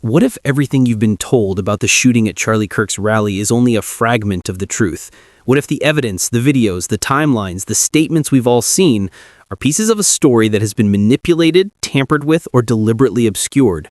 What if everything you've been told about the shooting at Charlie Kirk's rally is only a fragment of the truth? What if the evidence, the videos, the timelines, the statements we've all seen are pieces of a story that has been manipulated, tampered with, or deliberately obscured?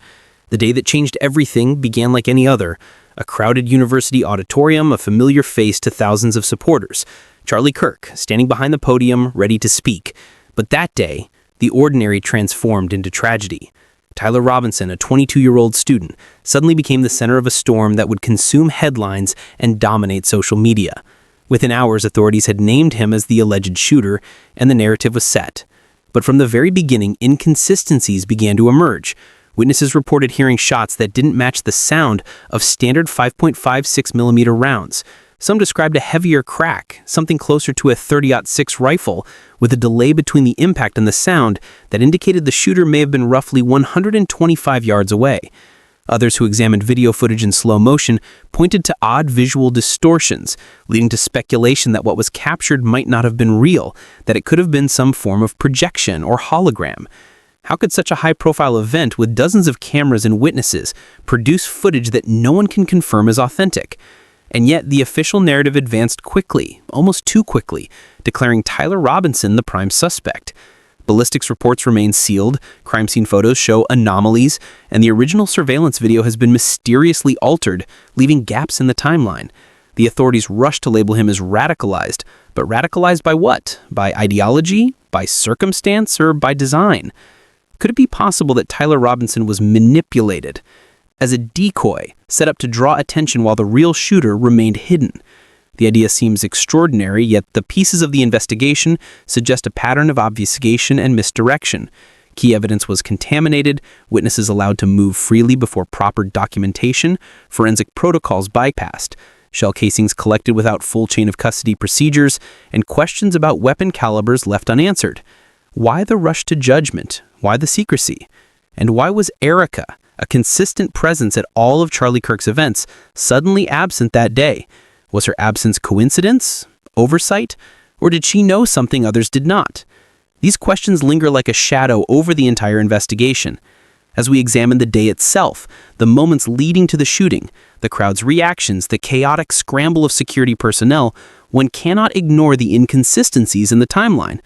The day that changed everything began like any other. A crowded university auditorium, a familiar face to thousands of supporters. Charlie Kirk, standing behind the podium, ready to speak. But that day, the ordinary transformed into tragedy. Tyler Robinson, a 22-year-old student, suddenly became the center of a storm that would consume headlines and dominate social media. Within hours, authorities had named him as the alleged shooter, and the narrative was set. But from the very beginning, inconsistencies began to emerge. Witnesses reported hearing shots that didn't match the sound of standard 5.56mm rounds. Some described a heavier crack, something closer to a .30-06 rifle, with a delay between the impact and the sound that indicated the shooter may have been roughly 125 yards away. Others who examined video footage in slow motion pointed to odd visual distortions, leading to speculation that what was captured might not have been real, that it could have been some form of projection or hologram. How could such a high-profile event with dozens of cameras and witnesses produce footage that no one can confirm is authentic? And yet, the official narrative advanced quickly, almost too quickly, declaring Tyler Robinson the prime suspect. Ballistics reports remain sealed, crime scene photos show anomalies, and the original surveillance video has been mysteriously altered, leaving gaps in the timeline. The authorities rushed to label him as radicalized, but radicalized by what? By ideology? By circumstance? Or by design? Could it be possible that Tyler Robinson was manipulated as a decoy, set up to draw attention while the real shooter remained hidden? The idea seems extraordinary, yet the pieces of the investigation suggest a pattern of obfuscation and misdirection. Key evidence was contaminated, witnesses allowed to move freely before proper documentation, forensic protocols bypassed, shell casings collected without full chain of custody procedures, and questions about weapon calibers left unanswered. Why the rush to judgment? Why the secrecy? And why was Erica, a consistent presence at all of Charlie Kirk's events, suddenly absent that day? Was her absence coincidence? Oversight? Or did she know something others did not? These questions linger like a shadow over the entire investigation. As we examine the day itself, the moments leading to the shooting, the crowd's reactions, the chaotic scramble of security personnel, one cannot ignore the inconsistencies in the timeline.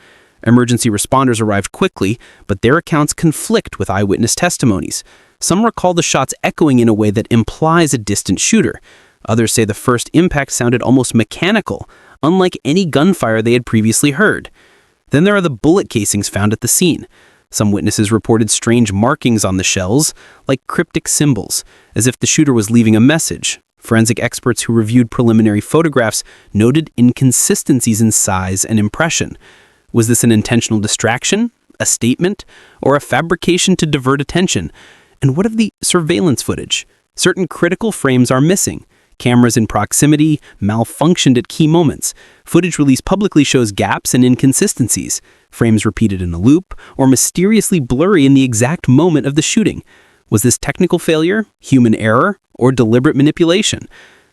Emergency responders arrived quickly, but their accounts conflict with eyewitness testimonies. Some recall the shots echoing in a way that implies a distant shooter. Others say the first impact sounded almost mechanical, unlike any gunfire they had previously heard. Then there are the bullet casings found at the scene. Some witnesses reported strange markings on the shells, like cryptic symbols, as if the shooter was leaving a message. Forensic experts who reviewed preliminary photographs noted inconsistencies in size and impression. Was this an intentional distraction, a statement, or a fabrication to divert attention? And what of the surveillance footage? Certain critical frames are missing. Cameras in proximity malfunctioned at key moments. Footage released publicly shows gaps and inconsistencies. Frames repeated in a loop, or mysteriously blurry in the exact moment of the shooting. Was this technical failure, human error, or deliberate manipulation?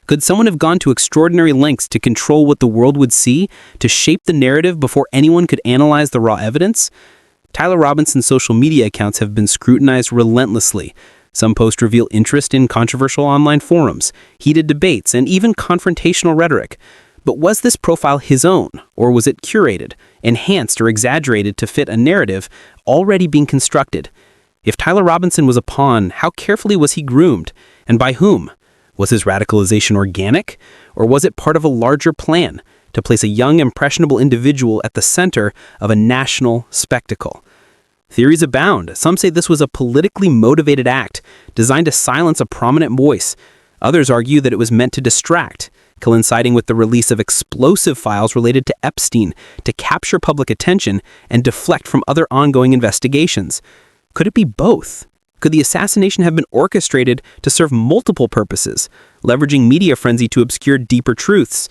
Could someone have gone to extraordinary lengths to control what the world would see, to shape the narrative before anyone could analyze the raw evidence? Tyler Robinson's social media accounts have been scrutinized relentlessly. Some posts reveal interest in controversial online forums, heated debates, and even confrontational rhetoric. But was this profile his own, or was it curated, enhanced, or exaggerated to fit a narrative already being constructed? If Tyler Robinson was a pawn, how carefully was he groomed, and by whom? Was his radicalization organic, or was it part of a larger plan to place a young, impressionable individual at the center of a national spectacle? Theories abound. Some say this was a politically motivated act designed to silence a prominent voice. Others argue that it was meant to distract, coinciding with the release of explosive files related to Epstein to capture public attention and deflect from other ongoing investigations. Could it be both? Could the assassination have been orchestrated to serve multiple purposes, leveraging media frenzy to obscure deeper truths?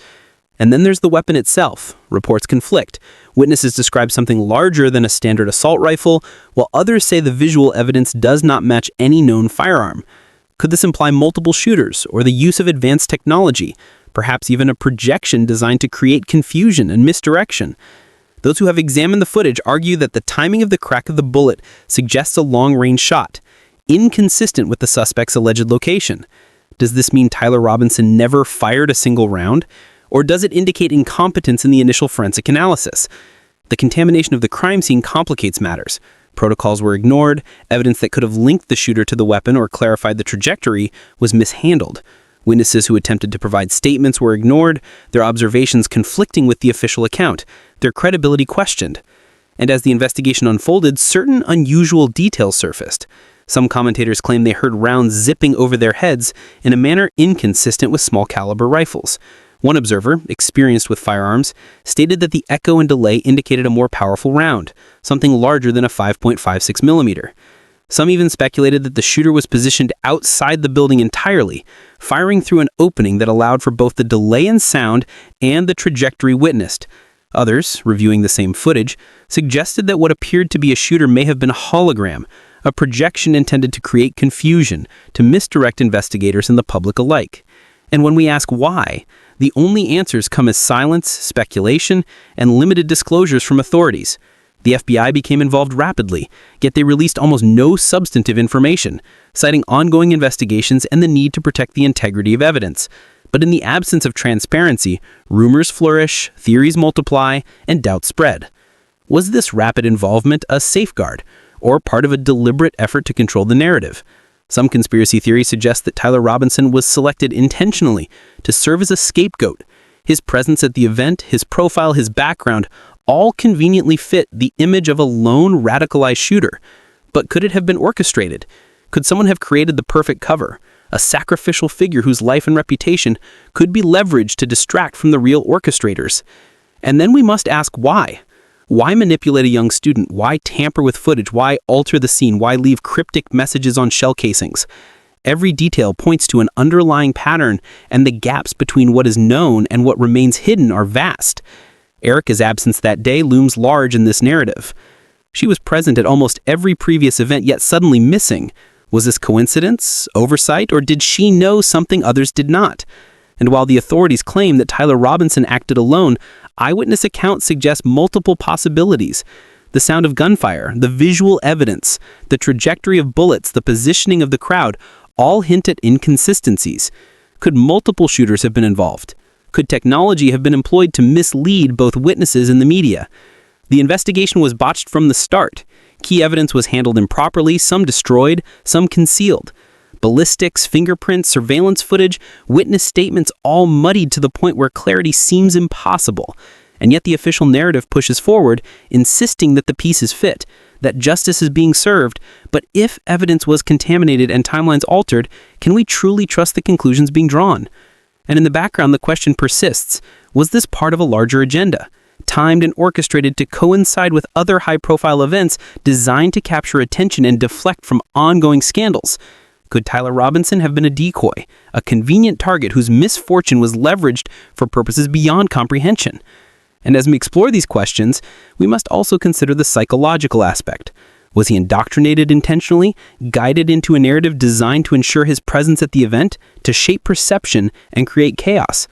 And then there's the weapon itself. Reports conflict. Witnesses describe something larger than a standard assault rifle, while others say the visual evidence does not match any known firearm. Could this imply multiple shooters, or the use of advanced technology, perhaps even a projection designed to create confusion and misdirection? Those who have examined the footage argue that the timing of the crack of the bullet suggests a long-range shot. inconsistent with the suspect's alleged location. Does this mean Tyler Robinson never fired a single round? Or does it indicate incompetence in the initial forensic analysis? The contamination of the crime scene complicates matters. Protocols were ignored, evidence that could have linked the shooter to the weapon or clarified the trajectory was mishandled. Witnesses who attempted to provide statements were ignored, their observations conflicting with the official account, their credibility questioned. And as the investigation unfolded, certain unusual details surfaced. Some commentators claim they heard rounds zipping over their heads in a manner inconsistent with small-caliber rifles. One observer, experienced with firearms, stated that the echo and delay indicated a more powerful round, something larger than a 5.56 millimeter. Some even speculated that the shooter was positioned outside the building entirely, firing through an opening that allowed for both the delay in sound and the trajectory witnessed. Others, reviewing the same footage, suggested that what appeared to be a shooter may have been a hologram, a projection intended to create confusion, to misdirect investigators and the public alike. And when we ask why, the only answers come as silence, speculation, and limited disclosures from authorities. The FBI became involved rapidly, yet they released almost no substantive information, citing ongoing investigations and the need to protect the integrity of evidence. But in the absence of transparency, rumors flourish, theories multiply, and doubts spread. Was this rapid involvement a safeguard, or part of a deliberate effort to control the narrative? Some conspiracy theories suggest that Tyler Robinson was selected intentionally to serve as a scapegoat. His presence at the event, his profile, his background, all conveniently fit the image of a lone radicalized shooter. But could it have been orchestrated? Could someone have created the perfect cover, a sacrificial figure whose life and reputation could be leveraged to distract from the real orchestrators? And then we must ask why. Why manipulate a young student? Why tamper with footage? Why alter the scene? Why leave cryptic messages on shell casings? Every detail points to an underlying pattern, and the gaps between what is known and what remains hidden are vast. Erica's absence that day looms large in this narrative. She was present at almost every previous event, yet suddenly missing. Was this coincidence, oversight, or did she know something others did not? And while the authorities claim that Tyler Robinson acted alone, eyewitness accounts suggest multiple possibilities. The sound of gunfire, the visual evidence, the trajectory of bullets, the positioning of the crowd, all hint at inconsistencies. Could multiple shooters have been involved? Could technology have been employed to mislead both witnesses and the media? The investigation was botched from the start. Key evidence was handled improperly, some destroyed, some concealed. Ballistics, fingerprints, surveillance footage, witness statements all muddied to the point where clarity seems impossible. And yet the official narrative pushes forward, insisting that the pieces fit, that justice is being served. But if evidence was contaminated and timelines altered, can we truly trust the conclusions being drawn? And in the background, the question persists. Was this part of a larger agenda, timed and orchestrated to coincide with other high-profile events designed to capture attention and deflect from ongoing scandals? Could Tyler Robinson have been a decoy, a convenient target whose misfortune was leveraged for purposes beyond comprehension? And as we explore these questions, we must also consider the psychological aspect. Was he indoctrinated intentionally, guided into a narrative designed to ensure his presence at the event, to shape perception and create chaos?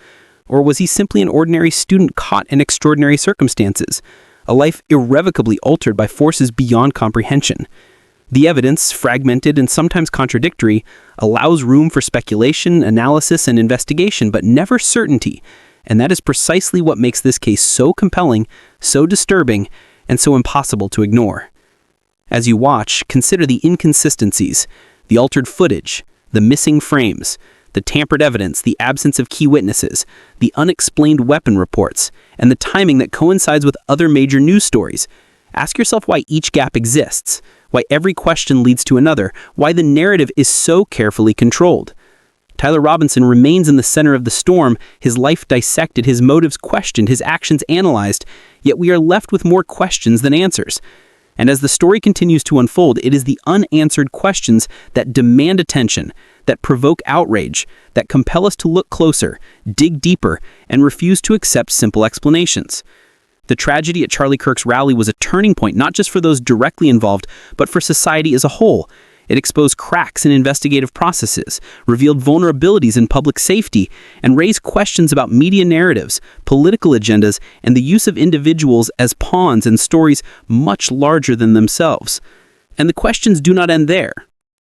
Or was he simply an ordinary student caught in extraordinary circumstances, a life irrevocably altered by forces beyond comprehension? The evidence, fragmented and sometimes contradictory, allows room for speculation, analysis, and investigation, but never certainty. And that is precisely what makes this case so compelling, so disturbing, and so impossible to ignore. As you watch, consider the inconsistencies, the altered footage, the missing frames, the tampered evidence, the absence of key witnesses, the unexplained weapon reports, and the timing that coincides with other major news stories. Ask yourself why each gap exists, why every question leads to another, why the narrative is so carefully controlled. Tyler Robinson remains in the center of the storm, his life dissected, his motives questioned, his actions analyzed, yet we are left with more questions than answers. And as the story continues to unfold, it is the unanswered questions that demand attention, that provoke outrage, that compel us to look closer, dig deeper, and refuse to accept simple explanations. The tragedy at Charlie Kirk's rally was a turning point not just for those directly involved, but for society as a whole. It exposed cracks in investigative processes, revealed vulnerabilities in public safety, and raised questions about media narratives, political agendas, and the use of individuals as pawns in stories much larger than themselves. And the questions do not end there.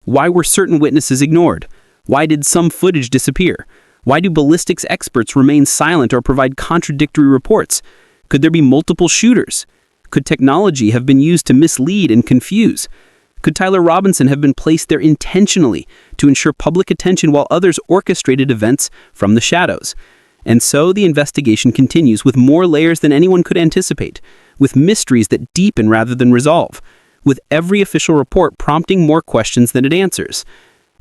Why were certain witnesses ignored? Why did some footage disappear? Why do ballistics experts remain silent or provide contradictory reports? Could there be multiple shooters? Could technology have been used to mislead and confuse? Could Tyler Robinson have been placed there intentionally to ensure public attention while others orchestrated events from the shadows? And so the investigation continues with more layers than anyone could anticipate, with mysteries that deepen rather than resolve, with every official report prompting more questions than it answers.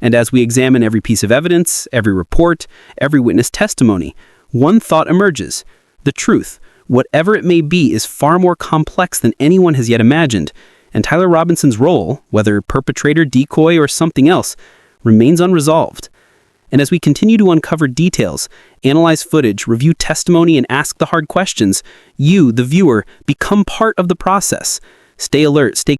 And as we examine every piece of evidence, every report, every witness testimony, one thought emerges. The truth, whatever it may be, is far more complex than anyone has yet imagined, and Tyler Robinson's role, whether perpetrator, decoy, or something else, remains unresolved. And as we continue to uncover details, analyze footage, review testimony, and ask the hard questions, you, the viewer, become part of the process. Stay alert, stay